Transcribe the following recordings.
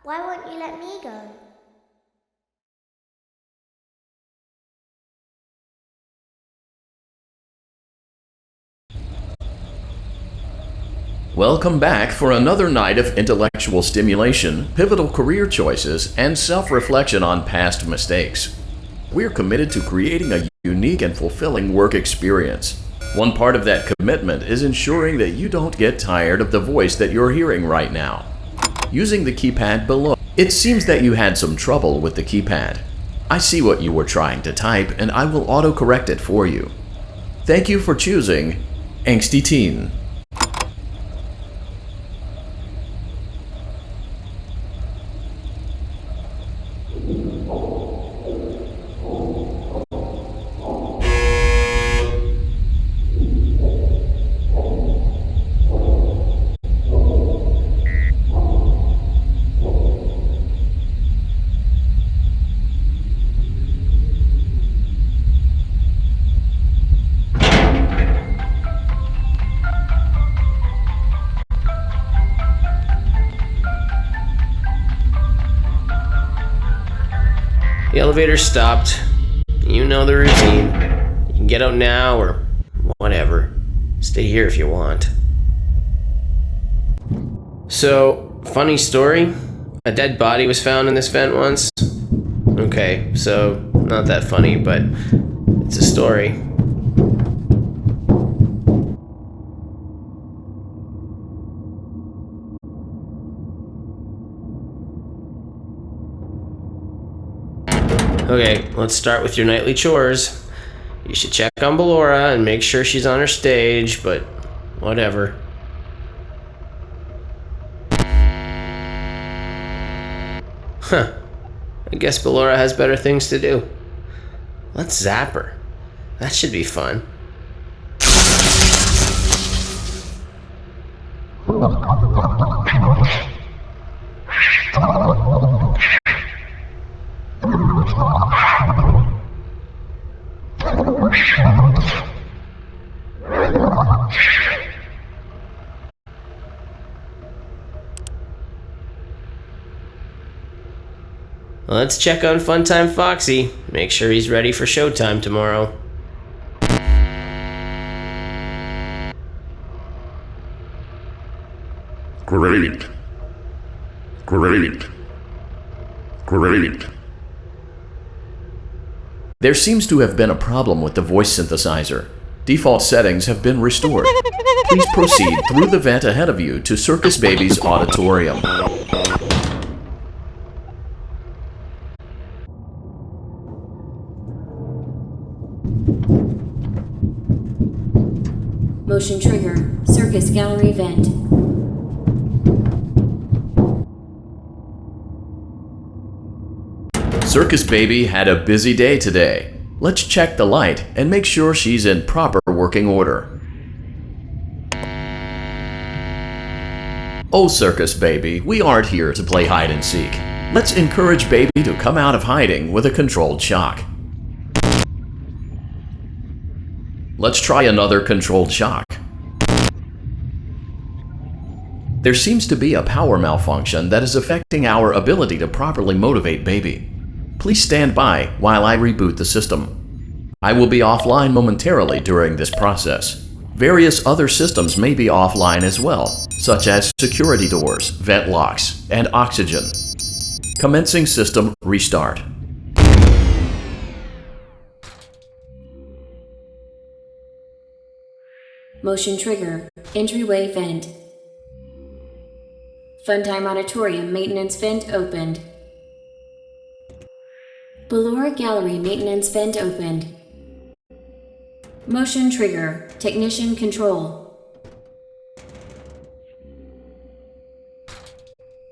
Why won't you let me go? Welcome back for another night of intellectual stimulation, pivotal career choices, and self-reflection on past mistakes. We're committed to creating a unique and fulfilling work experience. One part of that commitment is ensuring that you don't get tired of the voice that you're hearing right now. Using the keypad below, it seems that you had some trouble with the keypad. I see what you were trying to type, and I will autocorrect it for you. Thank you for choosing Angsty Teen. The elevator stopped. You know the routine. You can get out now or whatever. Stay here if you want. So, funny story. A dead body was found in this vent once. Okay, so not that funny, but it's a story. Okay, let's start with your nightly chores. You should check on Ballora and make sure she's on her stage, but whatever. Huh. I guess Ballora has better things to do. Let's zap her. That should be fun. Let's check on Funtime Foxy. Make sure he's ready for showtime tomorrow. Great. There seems to have been a problem with the voice synthesizer. Default settings have been restored. Please proceed through the vent ahead of you to Circus Baby's auditorium. Motion trigger. Circus gallery vent. Circus Baby had a busy day today. Let's check the light and make sure she's in proper working order. Oh, Circus Baby, we aren't here to play hide and seek. Let's encourage Baby to come out of hiding with a controlled shock. Let's try another controlled shock. There seems to be a power malfunction that is affecting our ability to properly motivate Baby. Please stand by while I reboot the system. I will be offline momentarily during this process. Various other systems may be offline as well, such as security doors, vent locks, and oxygen. Commencing system restart. Motion trigger. Entryway vent. Funtime auditorium maintenance vent opened. Ballora gallery maintenance vent opened. Motion trigger. Technician control.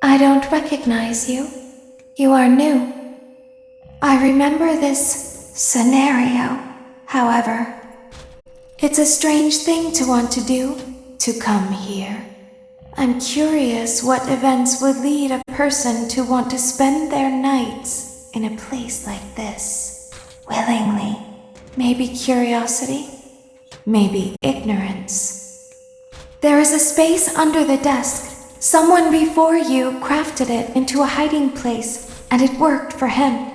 I don't recognize you. You are new. I remember this scenario, however. It's a strange thing to want to do, to come here. I'm curious what events would lead a person to want to spend their nights in a place like this. Willingly. Maybe curiosity. Maybe ignorance. There is a space under the desk, Someone before you crafted it into a hiding place, and it worked for him.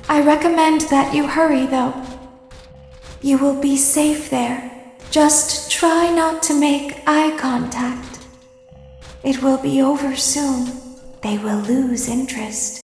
I recommend that you hurry, though. You will be safe there. Just try not to make eye contact. It will be over soon. They will lose interest.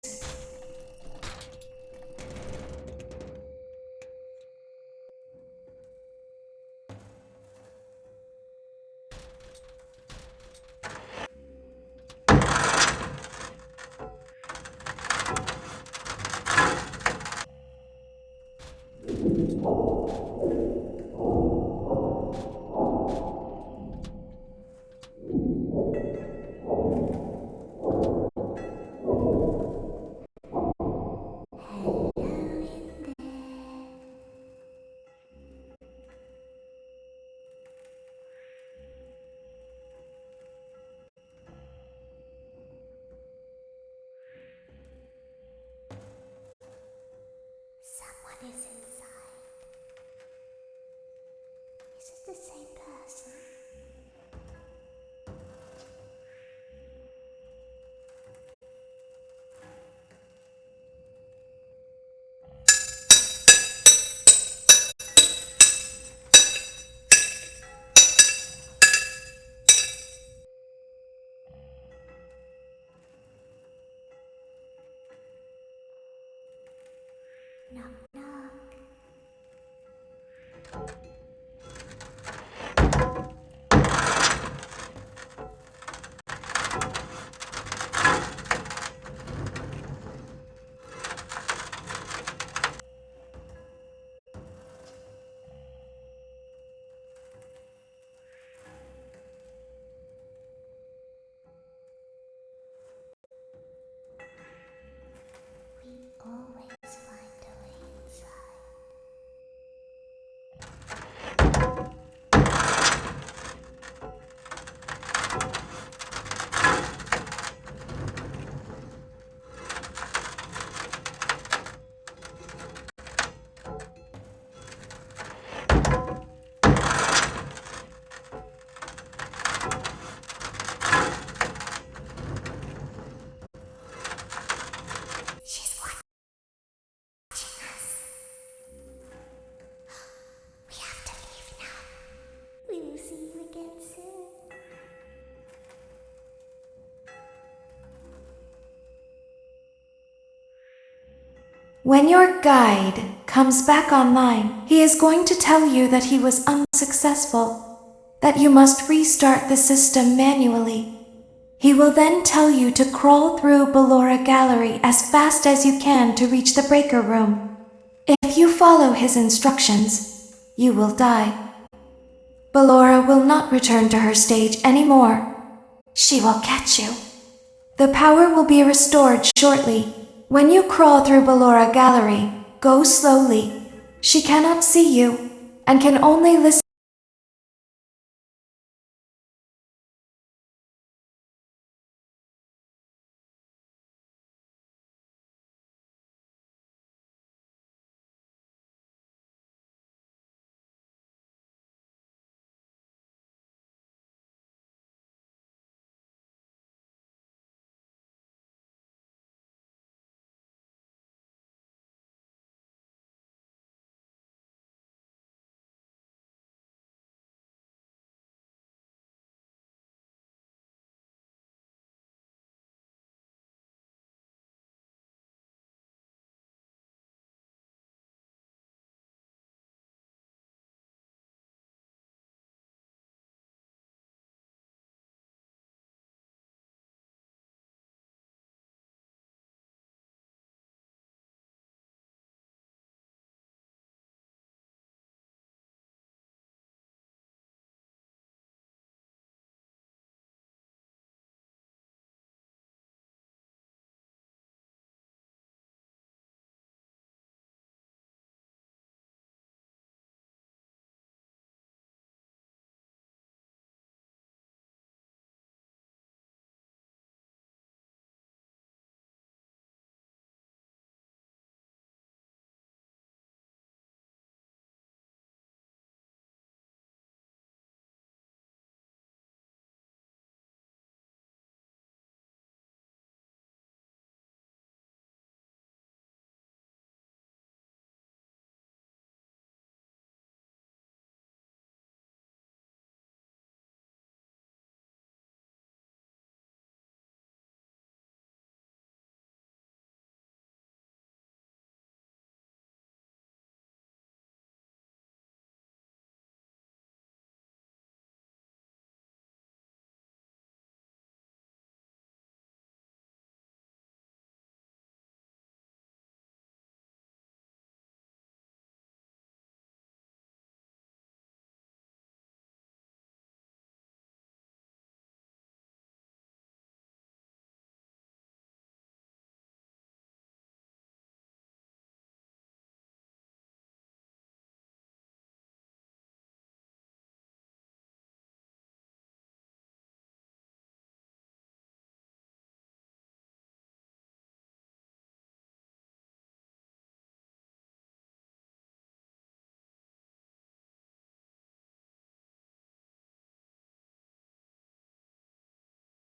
Someone is inside. Is it the same person? Knock, knock. We always find a way inside. She's watching us. We have to leave now. We will see you again soon. When your guide comes back online, he is going to tell you that he was unsuccessful, that you must restart the system manually. He will then tell you to crawl through Ballora Gallery as fast as you can to reach the breaker room. If you follow his instructions, you will die. Ballora will not return to her stage anymore. She will catch you. The power will be restored shortly. When you crawl through Ballora Gallery, go slowly. She cannot see you and can only listen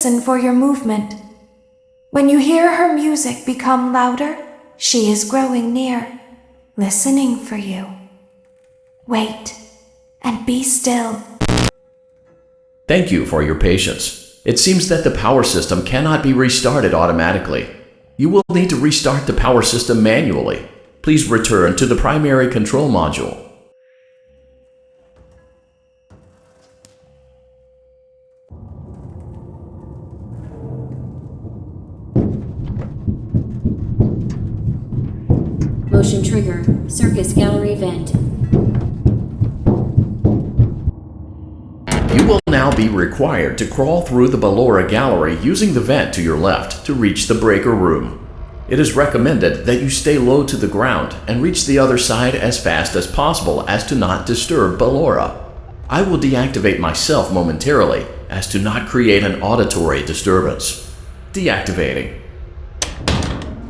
listen for your movement. When you hear her music become louder, she is growing near, listening for you. Wait, and be still. Thank you for your patience. It seems that the power system cannot be restarted automatically. You will need to restart the power system manually. Please return to the primary control module. Motion trigger. Circus gallery vent. You will now be required to crawl through the Ballora gallery using the vent to your left to reach the breaker room. It is recommended that you stay low to the ground and reach the other side as fast as possible as to not disturb Ballora. I will deactivate myself momentarily as to not create an auditory disturbance. Deactivating.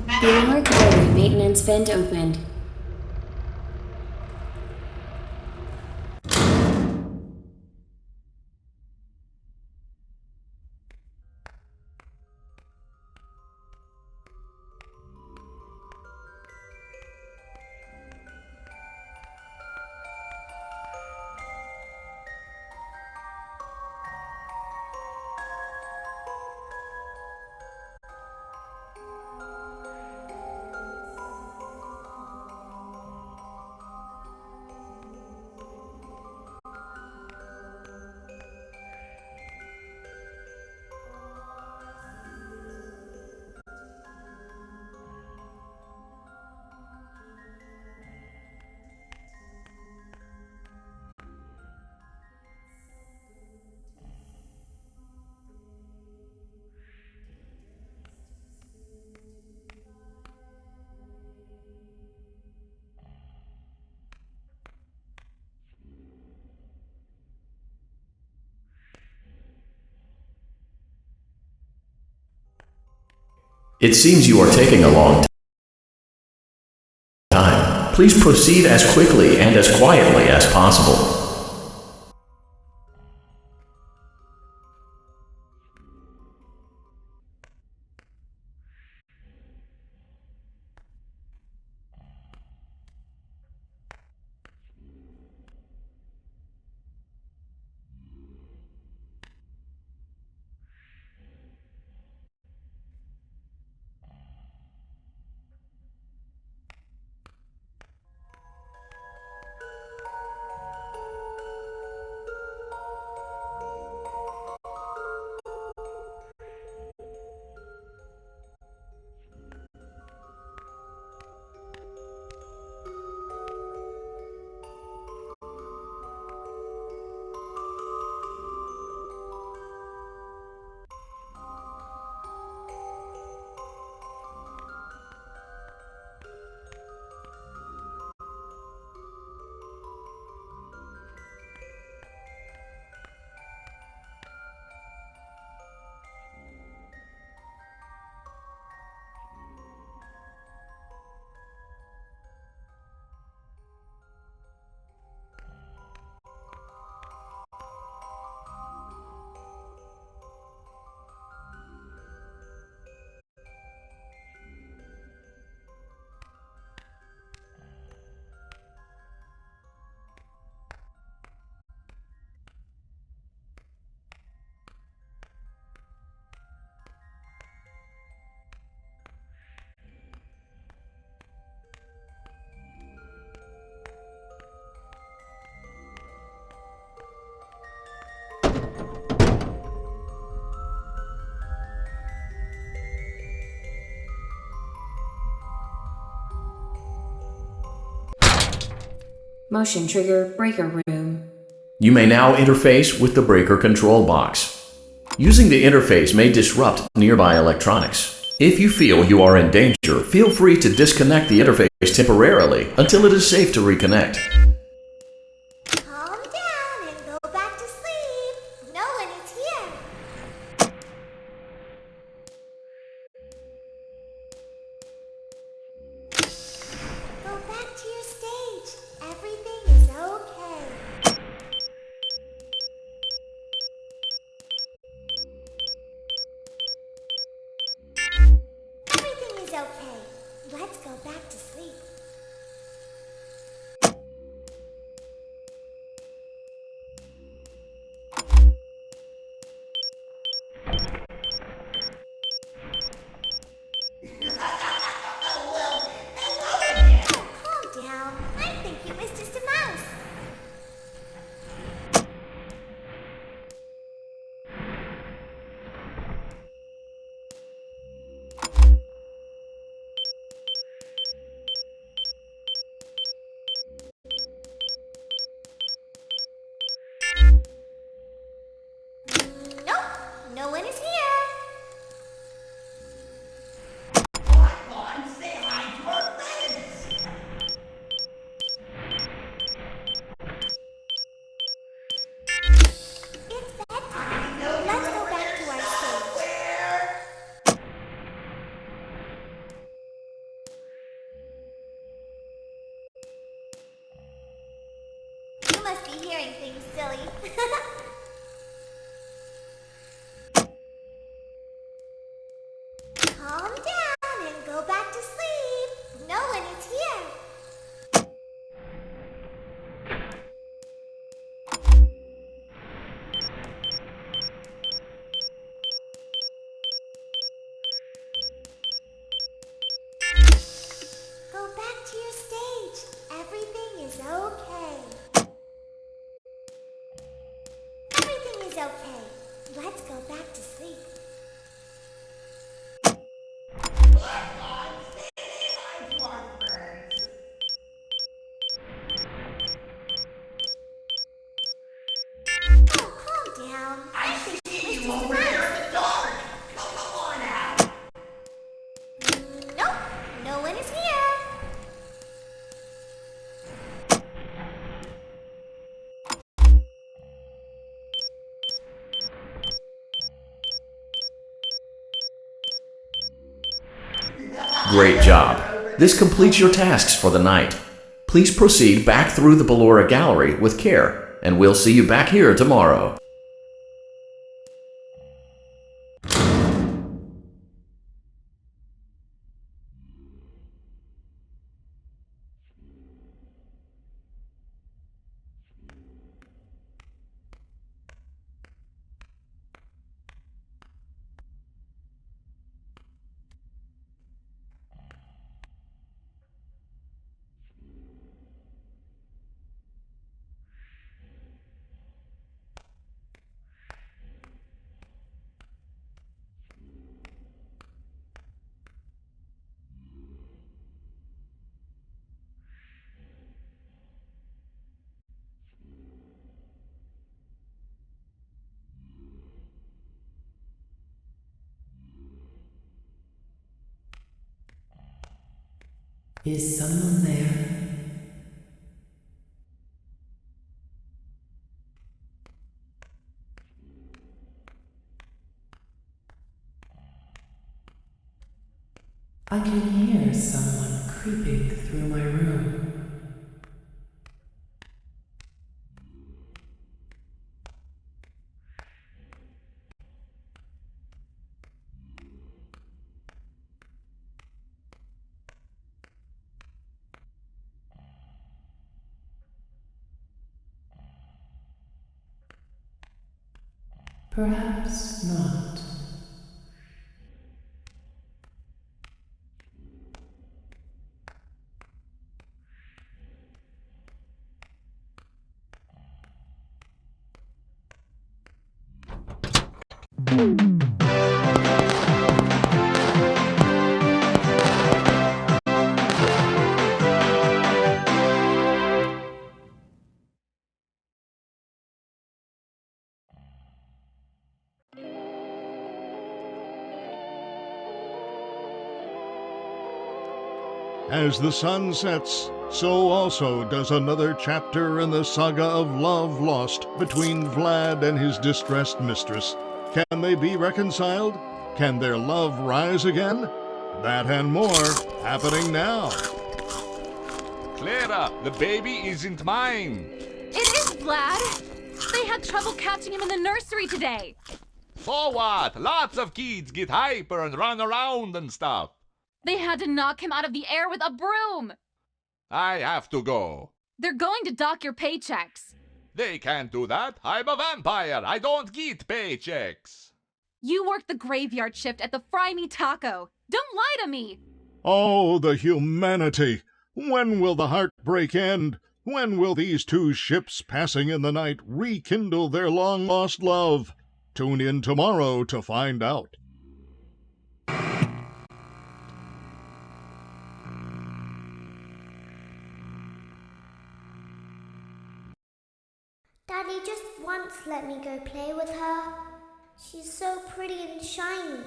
Ballora gallery maintenance vent opened. It seems you are taking a long time. Please proceed as quickly and as quietly as possible. Motion trigger breaker room. You may now interface with the breaker control box. Using the interface may disrupt nearby electronics. If you feel you are in danger, feel free to disconnect the interface temporarily until it is safe to reconnect. Calm down and go back to sleep. No one is here. Go back to your stage. Everything is okay. okay. Let's go back to sleep. Calm down. I think it was just a mouse. Nope, no one is here. It's bedtime. Let's go back to our stage. You must be hearing things, silly. Calm down and go back to sleep. No one is here. Go back to your stage. Everything is okay. Everything is okay. Let's go back to sleep. Oh, calm down. I think it was just a mouse. Nope, no one is here. Great job. This completes your tasks for the night. Please proceed back through the Ballora Gallery with care, and we'll see you back here tomorrow. Is someone there? I can hear someone creeping through my room. Perhaps not. As the sun sets, so also does another chapter in the saga of love lost between Vlad and his distressed mistress. Can they be reconciled? Can their love rise again? That and more happening now. Clara, the baby isn't mine. It is, Vlad. They had trouble catching him in the nursery today. So what? Lots of kids get hyper and run around and stuff. They had to knock him out of the air with a broom. I have to go. They're going to dock your paychecks. They can't do that. I'm a vampire. I don't get paychecks. You work the graveyard shift at the Fry Me Taco. Don't lie to me. Oh, the humanity! When will the heartbreak end? When will these two ships passing in the night rekindle their long-lost love? Tune in tomorrow to find out. Daddy just once let me go play with her. She's so pretty and shiny.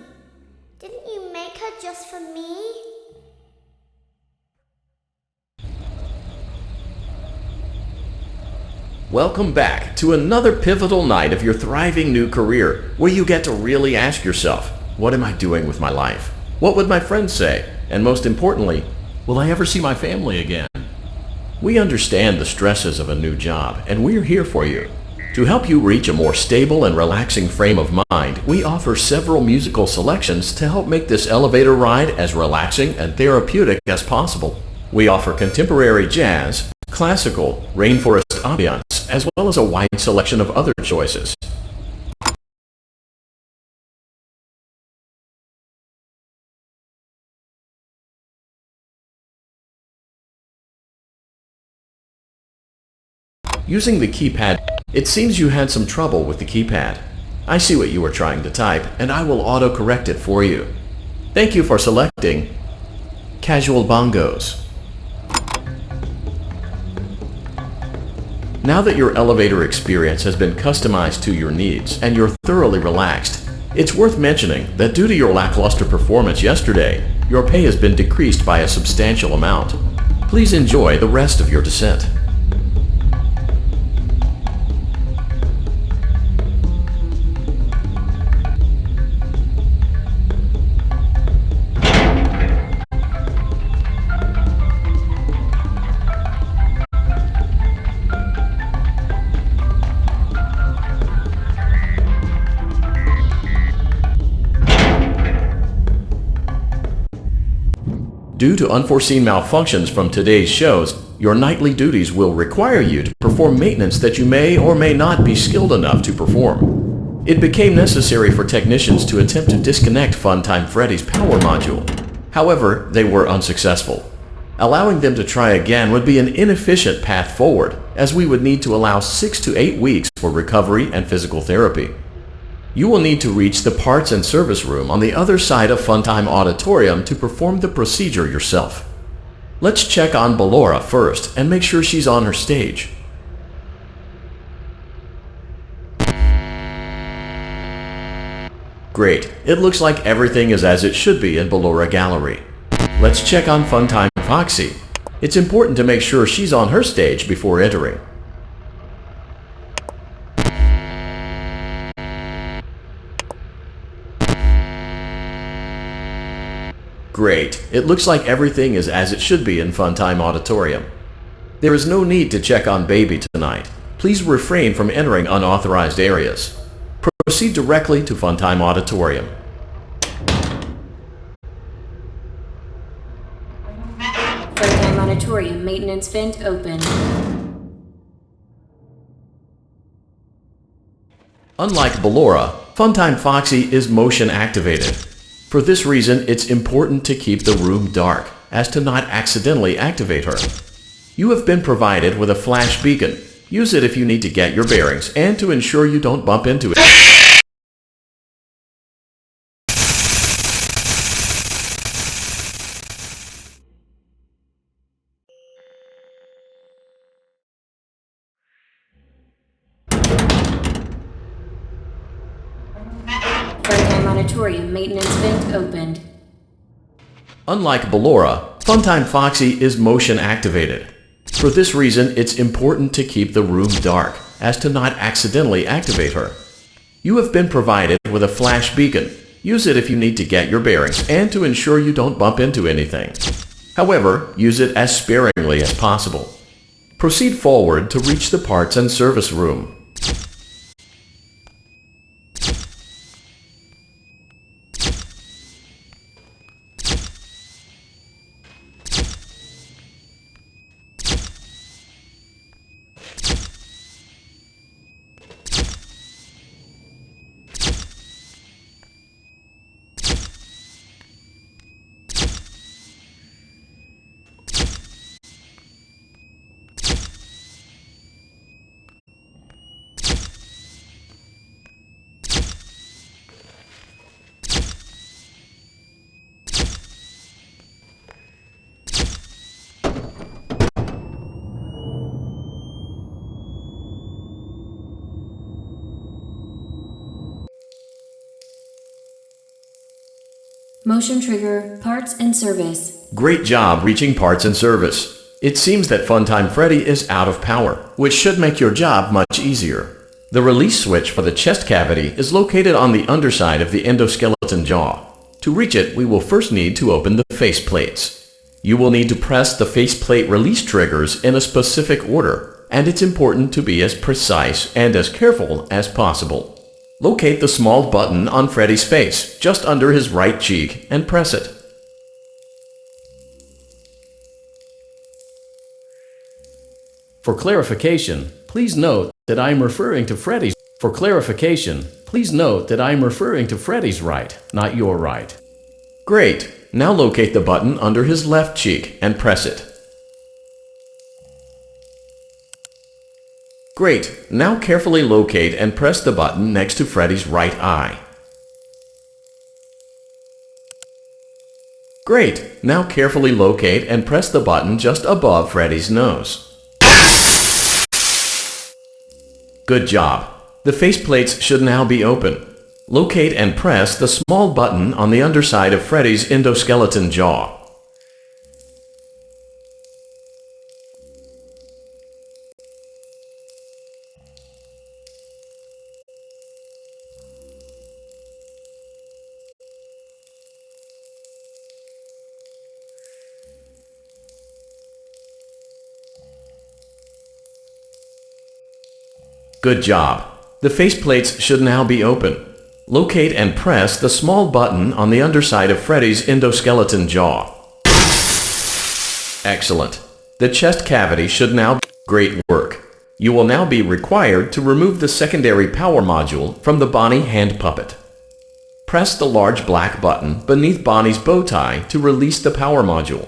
Didn't you make her just for me? Welcome back to another pivotal night of your thriving new career, where you get to really ask yourself, what am I doing with my life? What would my friends say? And most importantly, will I ever see my family again? We understand the stresses of a new job, and we're here for you. To help you reach a more stable and relaxing frame of mind, we offer several musical selections to help make this elevator ride as relaxing and therapeutic as possible. We offer contemporary jazz, classical, rainforest ambiance, as well as a wide selection of other choices. Using the keypad, it seems you had some trouble with the keypad. I see what you were trying to type, and I will auto-correct it for you. Thank you for selecting Casual Bongos. Now that your elevator experience has been customized to your needs and you're thoroughly relaxed, it's worth mentioning that due to your lackluster performance yesterday, your pay has been decreased by a substantial amount. Please enjoy the rest of your descent. Due to unforeseen malfunctions from today's shows, your nightly duties will require you to perform maintenance that you may or may not be skilled enough to perform. It became necessary for technicians to attempt to disconnect Funtime Freddy's power module. However, they were unsuccessful. Allowing them to try again would be an inefficient path forward, as we would need to allow 6 to 8 weeks for recovery and physical therapy. You will need to reach the parts and service room on the other side of Funtime Auditorium to perform the procedure yourself. Let's check on Ballora first and make sure she's on her stage. Great, it looks like everything is as it should be in Ballora Gallery. Let's check on Funtime Foxy. It's important to make sure she's on her stage before entering. Great. It looks like everything is as it should be in Funtime Auditorium. There is no need to check on Baby tonight. Please refrain from entering unauthorized areas. Proceed directly to Funtime Auditorium. Funtime Auditorium maintenance vent open. Unlike Ballora, Funtime Foxy is motion activated. For this reason, it's important to keep the room dark, as to not accidentally activate her. You have been provided with a flash beacon. Use it if you need to get your bearings and to ensure you don't bump into it. Funtime Auditorium maintenance vent opened. Unlike Ballora, Funtime Foxy is motion activated. For this reason, it's important to keep the room dark, as to not accidentally activate her. You have been provided with a flash beacon. Use it if you need to get your bearings and to ensure you don't bump into anything. However, use it as sparingly as possible. Proceed forward to reach the parts and service room. Motion trigger, parts and service. Great job reaching parts and service. It seems that Funtime Freddy is out of power, which should make your job much easier. The release switch for the chest cavity is located on the underside of the endoskeleton jaw. To reach it, we will first need to open the face plates. You will need to press the faceplate release triggers in a specific order, and it's important to be as precise and as careful as possible. Locate the small button on Freddy's face, just under his right cheek, and press it. For clarification, please note that I am referring to Freddy's. For clarification, please note that I am referring to Freddy's right, not your right. Great! Now locate the button under his left cheek and press it. Great! Now carefully locate and press the button next to Freddy's right eye. Great! Now carefully locate and press the button just above Freddy's nose. Good job! The faceplates should now be open. Locate and press the small button on the underside of Freddy's endoskeleton jaw. Good job! The faceplates should now be open. Locate and press the small button on the underside of Freddy's endoskeleton jaw. Excellent! The chest cavity should now be great work. You will now be required to remove the secondary power module from the Bonnie hand puppet. Press the large black button beneath Bonnie's bow tie to release the power module.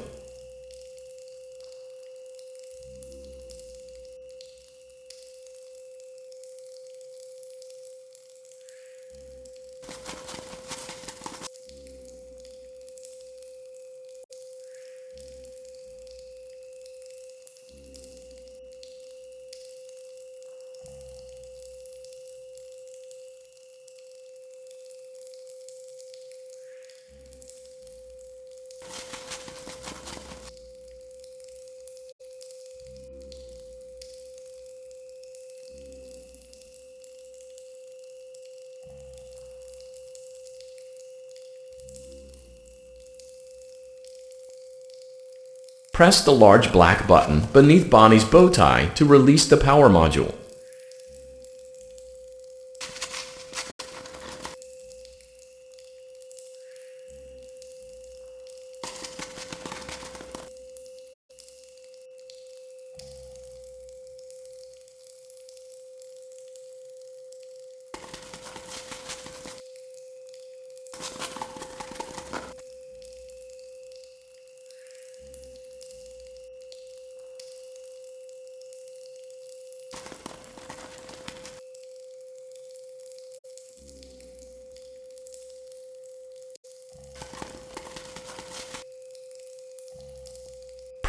Press the large black button beneath Bonnie's bow tie to release the power module.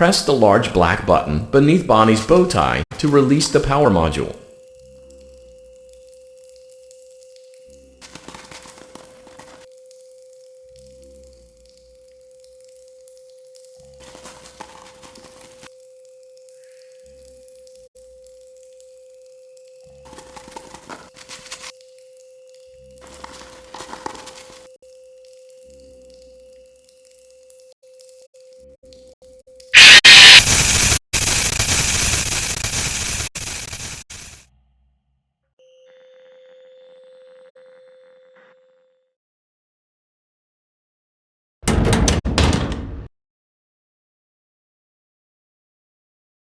Press the large black button beneath Bonnie's bow tie to release the power module.